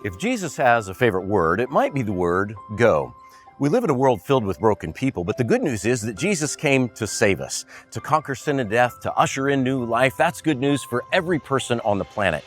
If Jesus has a favorite word, it might be the word go. We live in a world filled with broken people, but the good news is that Jesus came to save us, to conquer sin and death, to usher in new life. That's good news for every person on the planet.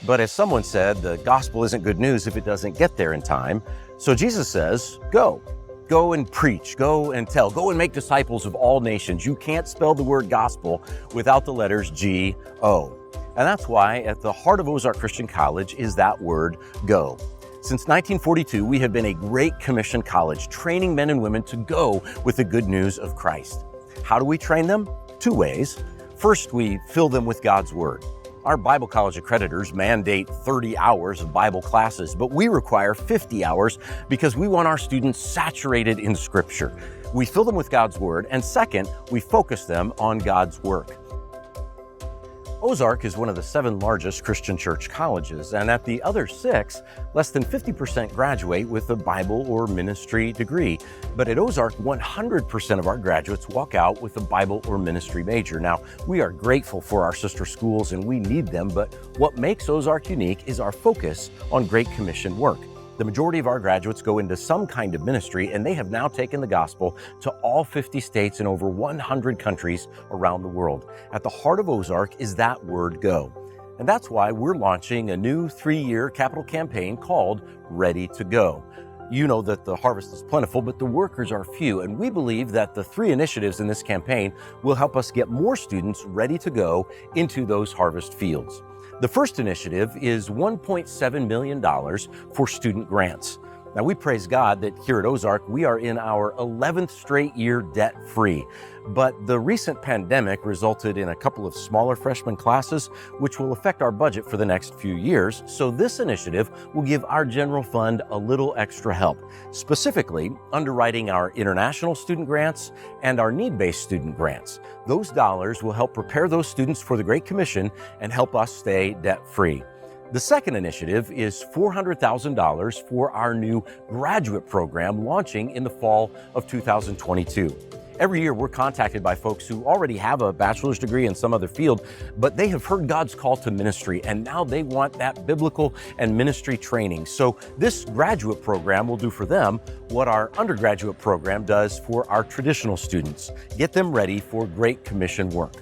But as someone said, the gospel isn't good news if it doesn't get there in time. So Jesus says, go. Go and preach, go and tell, go and make disciples of all nations. You can't spell the word gospel without the letters G-O. And that's why at the heart of Ozark Christian College is that word go. Since 1942, we have been a Great Commission college, training men and women to go with the good news of Christ. How do we train them? Two ways. First, we fill them with God's Word. Our Bible college accreditors mandate 30 hours of Bible classes, but we require 50 hours because we want our students saturated in Scripture. We fill them with God's Word, and second, we focus them on God's work. Ozark is one of the 7 largest Christian church colleges, and at the other 6, less than 50% graduate with a Bible or ministry degree. But at Ozark, 100% of our graduates walk out with a Bible or ministry major. Now, we are grateful for our sister schools and we need them, but what makes Ozark unique is our focus on Great Commission work. The majority of our graduates go into some kind of ministry, and they have now taken the gospel to all 50 states and over 100 countries around the world. At the heart of Ozark is that word go. And that's why we're launching a new 3-year capital campaign called Ready to Go. You know that the harvest is plentiful, but the workers are few, and we believe that the 3 initiatives in this campaign will help us get more students ready to go into those harvest fields. The first initiative is $1.7 million for student grants. Now, we praise God that here at Ozark, we are in our 11th straight year debt-free. But the recent pandemic resulted in a couple of smaller freshman classes, which will affect our budget for the next few years. So this initiative will give our general fund a little extra help, specifically underwriting our international student grants and our need-based student grants. Those dollars will help prepare those students for the Great Commission and help us stay debt-free. The second initiative is $400,000 for our new graduate program launching in the fall of 2022. Every year we're contacted by folks who already have a bachelor's degree in some other field, but they have heard God's call to ministry and now they want that biblical and ministry training. So this graduate program will do for them what our undergraduate program does for our traditional students, get them ready for Great Commission work.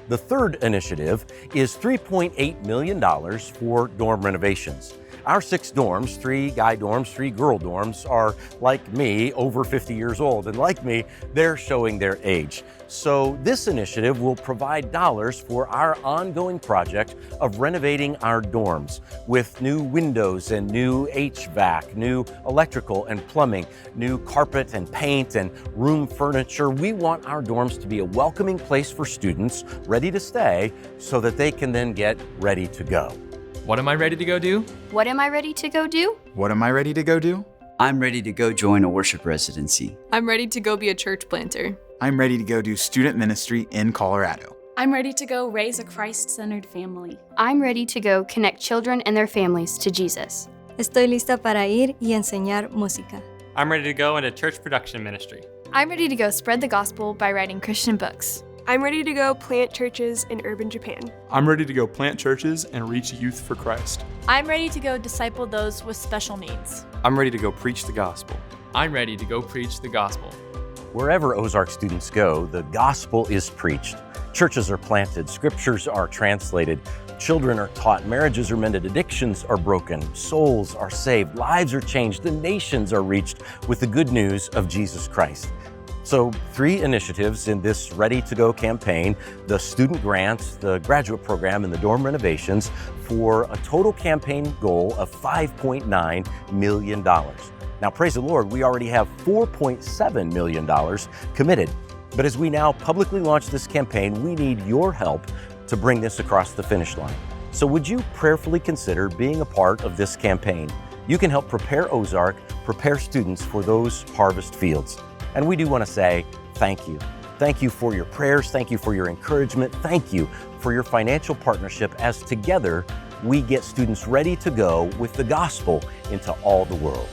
The third initiative is $3.8 million for dorm renovations. Our 6 dorms, 3 guy dorms, 3 girl dorms, are, like me, over 50 years old. And like me, they're showing their age. So this initiative will provide dollars for our ongoing project of renovating our dorms with new windows and new HVAC, new electrical and plumbing, new carpet and paint and room furniture. We want our dorms to be a welcoming place for students ready to stay so that they can then get ready to go. What am I ready to go do? What am I ready to go do? What am I ready to go do? I'm ready to go join a worship residency. I'm ready to go be a church planter. I'm ready to go do student ministry in Colorado. I'm ready to go raise a Christ-centered family. I'm ready to go connect children and their families to Jesus. Estoy lista para ir y enseñar música. I'm ready to go into church production ministry. I'm ready to go spread the gospel by writing Christian books. I'm ready to go plant churches in urban Japan. I'm ready to go plant churches and reach youth for Christ. I'm ready to go disciple those with special needs. I'm ready to go preach the gospel. I'm ready to go preach the gospel. Wherever Ozark students go, the gospel is preached. Churches are planted, scriptures are translated, children are taught, marriages are mended, addictions are broken, souls are saved, lives are changed, the nations are reached with the good news of Jesus Christ. So 3 initiatives in this Ready to Go campaign, the student grants, the graduate program, and the dorm renovations for a total campaign goal of $5.9 million. Now, praise the Lord, we already have $4.7 million committed. But as we now publicly launch this campaign, we need your help to bring this across the finish line. So would you prayerfully consider being a part of this campaign? You can help prepare Ozark, prepare students for those harvest fields. And we do want to say thank you. Thank you for your prayers. Thank you for your encouragement. Thank you for your financial partnership as together we get students ready to go with the gospel into all the world.